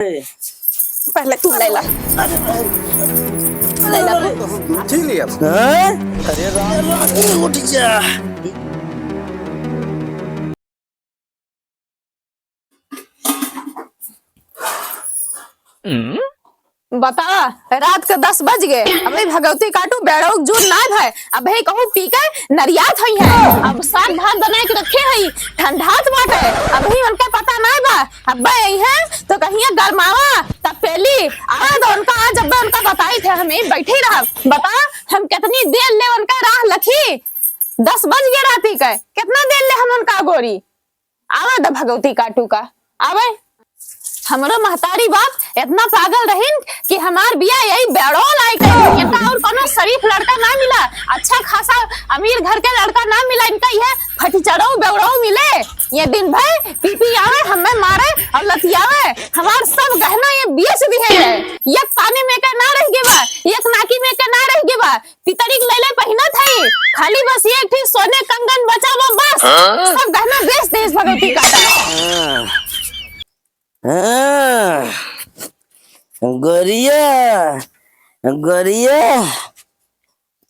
पहले तू ले ला। ले ला ठीक लिया। अरे रानी उठ जा। बता रात के 10 बज गए, अबे भगवती काटू बेड़ो जून ना भाई, अबे कहूँ पी के नरियात हुई है, अब साग भात बनाए के रखे है, ठंडात बाटे, अभी उनका पता ना बा, अब यही है तो कहीं गरमावा तब पहली आज उनका आज अब उनका बताई थे हमें बैठे रहा। बता हम कितनी देर ले उनका राह लखी, 10 बज गए राती के, कितना देर ले हम उनका गोरी आवा द भगवती काटू का आवे। हमरो महतारी बाप इतना पागल रहीन कि हमार बिया यही बेड़ोल आई कहीं, इनका और कोनो शरीफ लड़का ना मिला, अच्छा खासा अमीर घर के लड़का ना मिला, इनका यह फटीचड़ो बेवड़ो मिले, ये दिन भर पीपी आवे हमें मारे और लतियावे, हमार सब गहना ये बेच दिए है, एक पानी में के ना रह गे बा, एक नाकी में के ना रह गे बा, पितरी लेले पहिना थई, खाली बस ये ठीक सोने कंगन बचावो बस, सब गहना बेच दे इस भगवती काटा। गोरिया गोरिया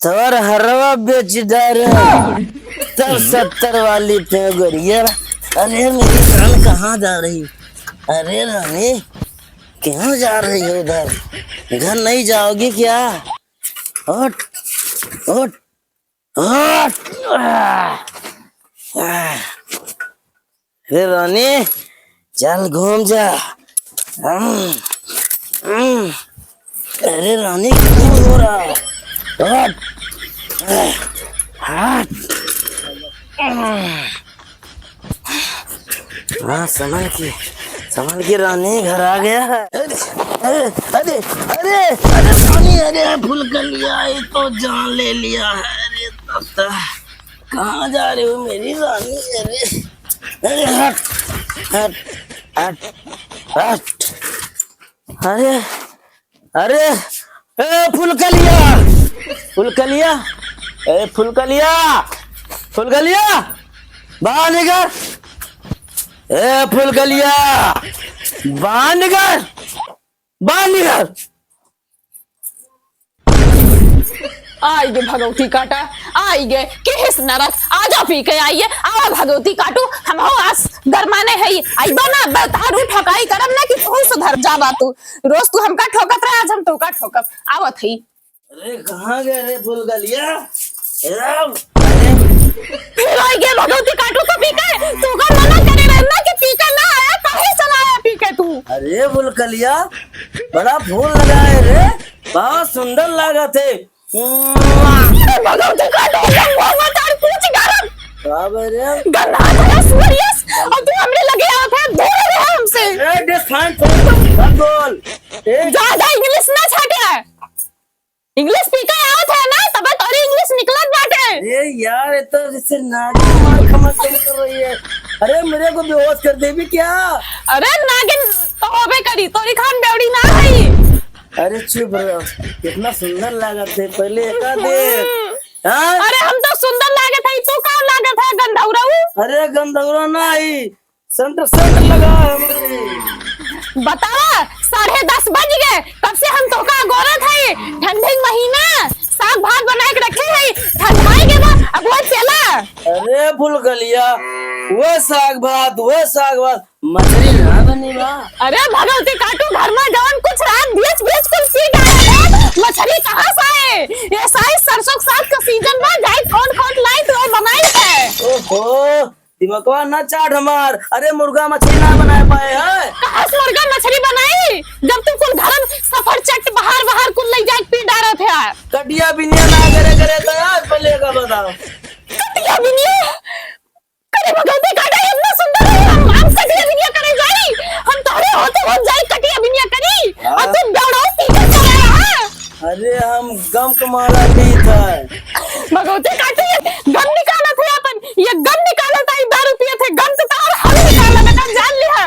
तोर हरवा बेच डारे तब 70 वाली पे गोरिया। अरे मेरी जान कहाँ जा रही? अरे रानी क्यों जा रही हो उधर? घर नहीं जाओगी क्या? उठ उठ उठ। अरे रानी चल घूम जा। अरे रानी क्यों हो रहा? हाँ संभल के रानी घर आ गया है। अरे अरे अरे अरे रानी अरे भूल कर लिया, ये तो जान ले लिया है। अरे तोता कहाँ जा रही हो मेरी रानी? अरे अरे हट हट हट हट। अरे अरे ए फुलकलिया फुलकलिया ए फुलकलिया फुलकलिया बाहर निकल। ए फुलकलिया बाहर निकल, बाहर निकल। आई गे भगवती काटा, आई गे किस नरक, आजा पी के आइए, आवा भगवती काटू, हम हो आस गरमाने है, आई बना बतारू ठकाई करम ना कि तू सुधर जाबा, तू रोज तू हमका ठोकत रहे, आज हम तो का ठोकब आवत हई। अरे कहाँ गए रे फुलकलिया? फिर आई गे भगवती काटू तो पी के, तू का मना करे रहे ना कि पी के ना आया, काहे चला आया पी के तू? अरे फुलकलिया बड़ा फूल लगा है रे, बहुत सुंदर लगा थे। भगवती काटू तार पूछ गरम गन्ना है सूरियस, और तू हमरे लगे आवत है, दूर रहे हमसे। ए डिस्काउंट बोल, ज्यादा इंग्लिश ना छाटे, इंग्लिश पीके आवत है ना तब तोरी इंग्लिश निकलत बाटे। अरे यार ये तो जैसे नागिन मार खमक कर रही है। अरे मेरे को बेहोश कर देगी क्या? अरे नागिन तो होबे करी, तोरी खान बेवड़ी ना है। अरे चुप रहो, कितना सुंदर लागत थे पहले एका देख। अरे हम तो सुंदर लागत है, तू का लागत है गंधौराऊ? अरे गंधौरा ना आई, सेंटर लगा है मुझे। बतावा 10:30 बज गए, कब से हम तो का गोरत है, ठंडी महीना साग भात बना के रखे है, ठंडाई के बाद अब वो चला। अरे फुलकलिया वो साग भात मछली ना बनी बा। अरे भगवती काटू घर में जवन कुछ रात बेच कुल पी गया, मछली कहाँ से आए? ये साई सरसों साग का सीजन में जाए कौन लाई तो बनाई है। ओहो दिमागवा ना चाट हमार। अरे मुर्गा मछली ना बना पाए है? कहाँ से मुर्गा मछली बनाई जब तू कुल घर सफर चट बाहर कुल ले जाए पी डारा थे। कटिया बिनिया ना करे तो यार पहले का बताओ। कटिया बिनिया करे भगवती काटा इतना सुंदर है, हम कटिया बिनिया करे जाई, हम तोरे होते हो जाई कटिया बिनिया करी, और तू बेवड़ो पी के चला रहा। अरे हम गम कमाला नहीं था भगवती काटे गम निकाला थे अपन, ये गम निकाला था, 10 रुपये थे गम से तार हम निकाला बेटा जान लिया।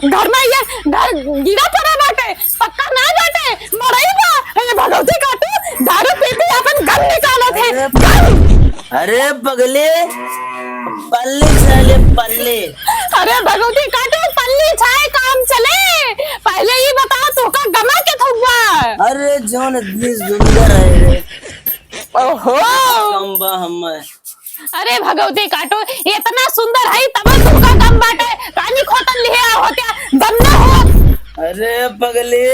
घर में ये घर गिरा पड़ा बाटे, पक्का ना बाटे मरई बा। ये भगवती काटे दारू पीते अपन गम निकाला थे गम। अरे पगले पल्ले चले पल्ले। अरे भगवती काटे पल्ली छाए काम चले, पहले जोन इतनी सुंदर है ओहो कम बा हम अरे भगवती काटो ये इतना सुंदर है तब तुमका दम बाटे कानी खोतन लिहे होत्या दम ना हो। अरे पगली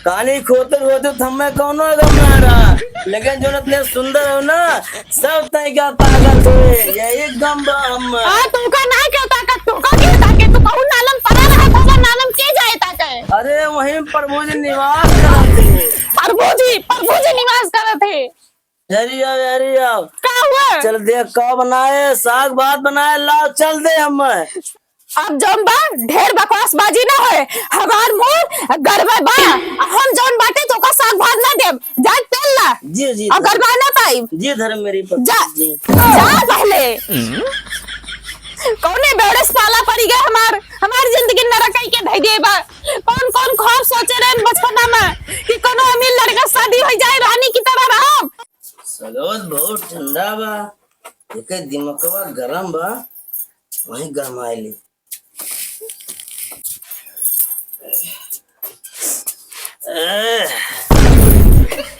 कहानी खोतर होते थम्मे कौनो गम ना रहा लेकिन जो इतने सुंदर हो ना सब तय का ताकत है यही गम बा हम तुमका ना क्यों ताकत तुमका क्यों ताकत तू कहू नालम परा रहा तो नालम के जाए ताकत। अरे वहीं प्रभु जी निवास करते प्रभु जी निवास करत है। जरी आओ का हुआ चल देख का बनाए साग भात बनाए लाओ चल दे हम अब जौन बा ढेर बकवास बाजी ना होए हमार मुंह गड़बड़ बा हम जौन बाटे तो का साग भात ना देब जा तेल ला जी जी और गड़बड़ ना पाई जी धर्म मेरी पत्नी जा जी जा पहले कौने बेड़स पाला पड़ी गया हमार जिंदगी नरक के धई देबा कौन कौन ख्वाब सोचे रहे बचपना में कि कोनो अमीर लड़का शादी हो जाए रानी की तरह रहम। सलोद बहुत ठंडा बा एक दिमकवा गरम बा वही गरमाइली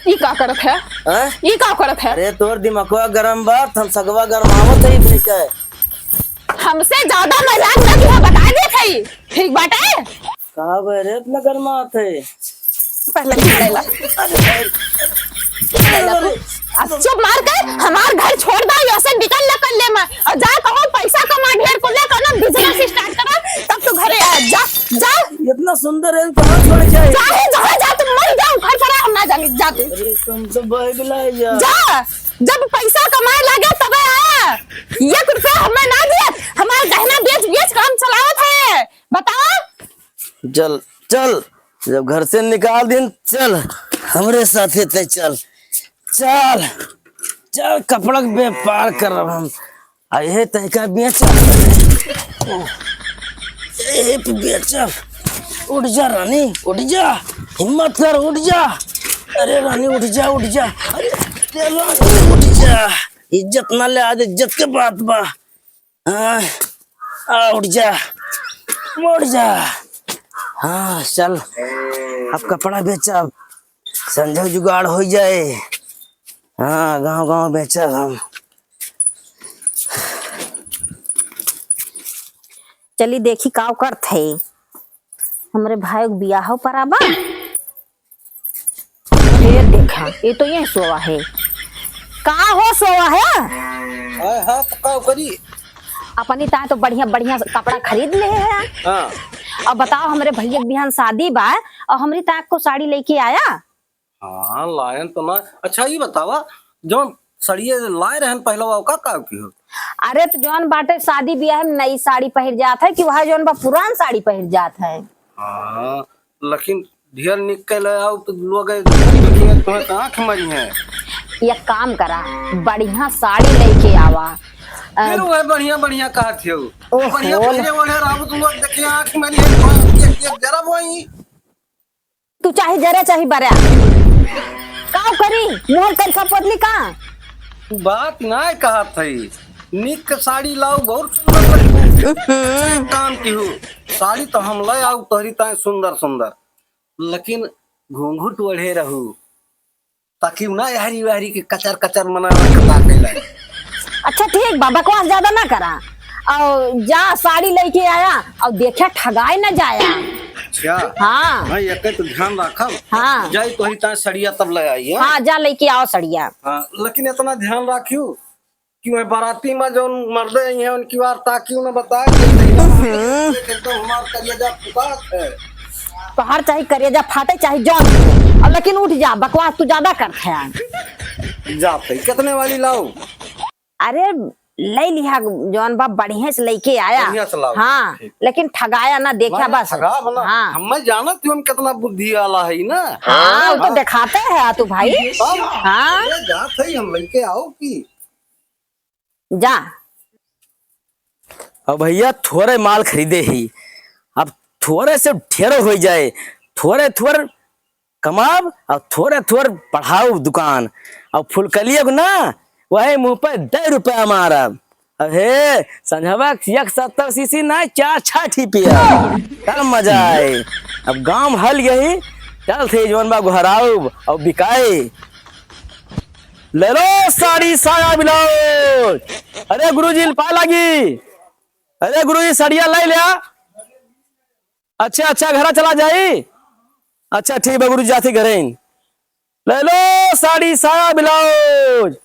ई का करत है ई का करत है। अरे तोर दिमकवा गरम बा हम सगवा गरमावत है ठीक है हमसे ज्यादा मजाक ना किया बता दे थई ठीक बाटे कहा बे रे इतना गरमात है पहले ले ला अब चुप मार कर हमार घर छोड़ दा ऐसे निकल ना कर ले मैं और जा कहो पैसा कमा ढेर को ले करना बिजनेस स्टार्ट करा तब तू घरे आ जा जा इतना सुंदर है कहां छोड़ जाए जा तुम मर जाओ घर पर हम ना जाने जा तू अरे तुम तो भाई बिलाई जा जा जब पैसा कमाए लगे तब आया 1 रुपया हमें ना दिया हमारा गहना बेच काम चलावत है बताओ। चल चल जब घर से निकाल दिन चल हमरे साथे ते चल चल चल कपड़ा के व्यापार कर रहा हम आए तैका बेच बेच उठ जा रानी उठ जा हिम्मत कर उठ जा अरे रानी उठ जा अरे रानी उठ जा इज्जत ना ले आज इज्जत के बात बा उठ जा हाँ चल अब कपड़ा बेचा संजय जुगाड़ हो जाए हाँ गांव बेचा हम चली देखी काव करत है हमरे भाई को बियाह पर आबा फिर देखा ये तो ये सोवा है का हो सोवा है हाँ तो का करी अपनी ता तो बढ़िया बढ़िया कपड़ा खरीद ले है हाँ अब बताओ हमरे भैया के बिहान शादी बा और हमरी ताक को साड़ी लेके आया। हाँ लायन तो ना अच्छा ये बतावा जो सड़िए लाए रहन पहला वो का की हो अरे तो जौन बाटे शादी ब्याह में नई साड़ी पहन जात है कि वह जौन बा पुरान साड़ी पहन जात है। हाँ लेकिन ढेर निकल आओ तो लोग तुम्हें आँख मरी है एक काम करा बढ़िया साड़ी लेके आवा फिर वो बढ़िया बढ़िया कहा थे ओहो। बढ़िया पहले वो है राम तुम लोग देखिए आँख मरी है जरा वही तू चाहे जरा चाहे बरा का करी मोहन कर सपतली का बात ना कहा थी निक साड़ी लाओ बहुत सुंदर काम की हो साड़ी तो हम ले आओ तोहरी ताए सुंदर सुंदर लेकिन घूंघट ओढ़े रहू ताकि ना यारी वारी के कचर कचर मना रखता कैला। अच्छा ठीक बा बकवास ज्यादा ना करा और जा साड़ी लेके आया और देखा ठगाए न जाया। अच्छा हाँ भाई एक तो ध्यान रखब हाँ जाई तोहरी ताए सड़िया तब ले आई है हाँ जा लेके आओ सड़िया। हाँ लेकिन इतना ध्यान रखियो कि मैं बाराती में जो मर्दे आई हैं उनकी बार ताकि उन्हें बता एकदम हमार कलेजा फुकात है पहाड़ चाहे करेजा फाटे चाहे जौन और लेकिन उठ जा बकवास तू ज्यादा करते है। जाते कितने वाली लाओ अरे ले लिया जौन बा बढ़िया से लेके आया बढ़िया से लाओ। हाँ ठीक। लेकिन ठगाया ना देखा बस ठगा बना हाँ हम जानत हूँ कितना बुद्धि वाला है ना हाँ वो तो दिखाते है तू भाई हाँ अरे जात है हम लेके आओ की जा अब भैया थोड़े माल खरीदे ही अब थोड़े से ढेर हो जाए थोड़े थोड़े कमाब और थोड़े थोड़े बढ़ाओ दुकान और फुलकलिया को ना वही मुंह पर 10 रुपया मारब अरे संझवा 70 सीसी ना 4 6 पिया तब मजा आए अब गांव हल गई चल थे जवन बा गुहराऊ और बिकाए। ले लो साड़ी साया ब्लाउज। अरे गुरुजी पा लगी। अरे गुरुजी साड़िया ले लिया। अच्छा अच्छा घर चला जाई। अच्छा ठीक है गुरुजी जाती घरे। ले लो साड़ी साया ब्लाउज।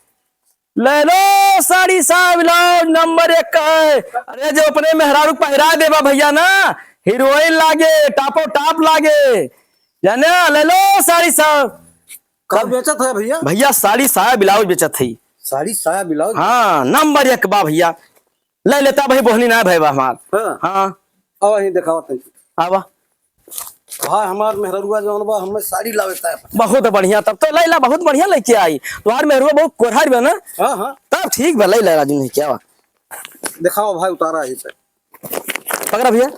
ले लो साड़ी साया ब्लाउज नंबर 1 का है। अरे जो अपने मेहरारू पहरा देवा भैया ना, हीरोइन लागे, टापो टाप लागे, जाने। ले लो साड़ी साया। कब बेचत है भैया? भैया साड़ी साया ब्लाउज बेचत थी। साड़ी साया ब्लाउज? हाँ नंबर 1 बा भैया। ले लेता भाई बोहनी ना भाई हमार। हाँ हाँ अब यही दिखावा तनी। आवा। भाई हमार मेहरुआ जौन बा हमें साड़ी लावेता है। बहुत बढ़िया, तब तो लैला बहुत बढ़िया लेके आई। तुम्हार मेहरुआ बहुत कोरहर बा ना। हाँ हाँ तब ठीक बा लैला राजू नहीं क्या। दिखाओ भाई उतारा है पे। पकड़ा भैया।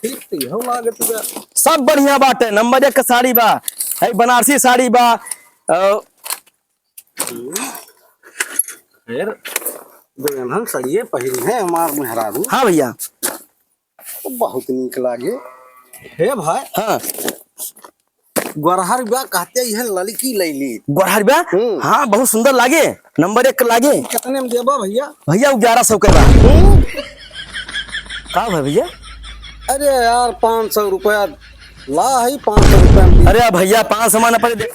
ठीक थी हो लागे तुझे। सब बढ़िया बात है, नंबर 1 का साड़ी बा है, बनारसी साड़ी बा। फिर दुल्हन सड़िए पहिरी है हमार मेहरारू। हाँ भैया। तो बहुत नीक लागे। हे भाई हाँ गरहर बा कहते है लड़की लैली। गोरहर बा। हाँ बहुत सुंदर लागे, नंबर 1 का लागे। कितने में देबा भैया? भैया 1100 के बा। का भाई भैया? अरे यार 500 रुपया ला है, 500 रुपया में अरे भैया 500 माना पड़े दे।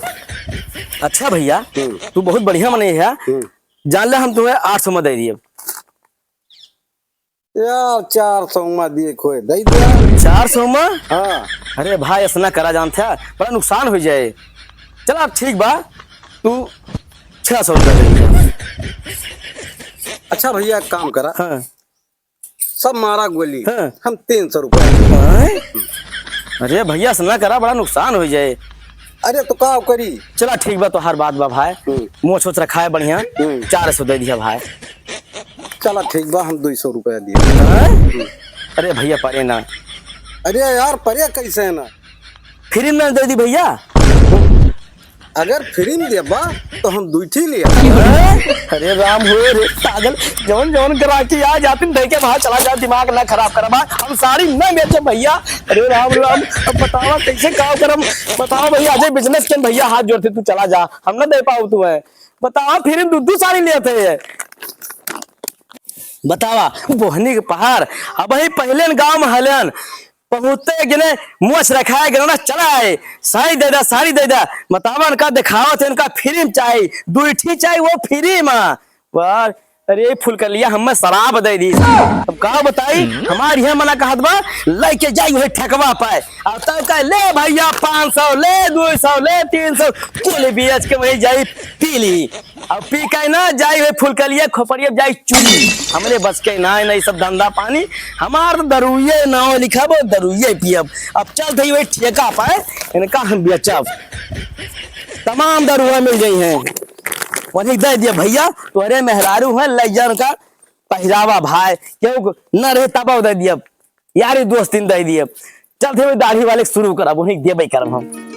अच्छा भैया तू बहुत बढ़िया मने है। जान ले हम तुम्हें 800 में दे दिए। यार 400 में दिए कोई दे दिया। 400 में? हाँ अरे भाई ऐसा करा जानते है, बड़ा नुकसान हो जाए। चल ठीक बा, तू 600 रुपया दे दिया। अच्छा भैया एक काम करा। हाँ सब मारा गोली। हाँ। हम 300 रुपया। हैं? अरे भैया ऐसा करा, बड़ा नुकसान हो जाए। अरे तो का करी? चला ठीक बा, तो हर बात बा भाई। मोछ वोछ रखा है बढ़िया। 400 दे दिया भाई। चला ठीक बा, हम 200 रुपया दिए। हैं? अरे भैया परे ना। अरे यार परे कैसे है ना? फ्री में दे दी भैया। अगर फ्री में देबा तो हम दूठी लिया। हैं? अरे राम हो रे पागल, जौन जौन करा के आ जाती दे के बाहर चला जा, दिमाग ना खराब करा बा। हम साड़ी न बेचे भैया। अरे राम राम, अब बतावा कैसे काम करम। बताओ भैया अजय बिजनेस के भैया हाथ जोड़ते, तू चला जा, हम ना दे पाओ तुम्हें। बतावा फिर दूध साड़ी लेते है। बतावा बोहनी के पहाड़ अब ही पहले गांव में हलन पहुंचते गिने मुँह रखाए गिना चला है। साड़ी दे दा, साड़ी दे दा। बतावा इनका दिखावा थे, इनका फ्री में चाहिए, दूठी चाहिए वो फ्री में। पर अरे फुल कर लिया हमें शराब दे दी। अब का बताई हमारी यहाँ मना कहत बा लेके जाई वही ठकवा पाए। अब तब कह ले भैया 500 ले, 200 ले, 300 कुल बेच के वही जाई पी ली। अब पी के ना जाई वही फुल कर लिया खोपड़िया जाई चुनी। हमरे बस के ना नहीं सब धंधा पानी, हमार तो दरुये नाव लिखब दरुये पियब। अब चल थी वही ठेका पाए, इनका हम बेचब, तमाम दरुआ मिल गई हैं। वही दे दिया भैया, तुम्हारे मेहरारू है लैजन का पहरावा भाई, क्यों न रहे तब दे दिया यारी दोस्ती दे दिए। चल थे दाढ़ी वाले शुरू करा वही देवे करम हम।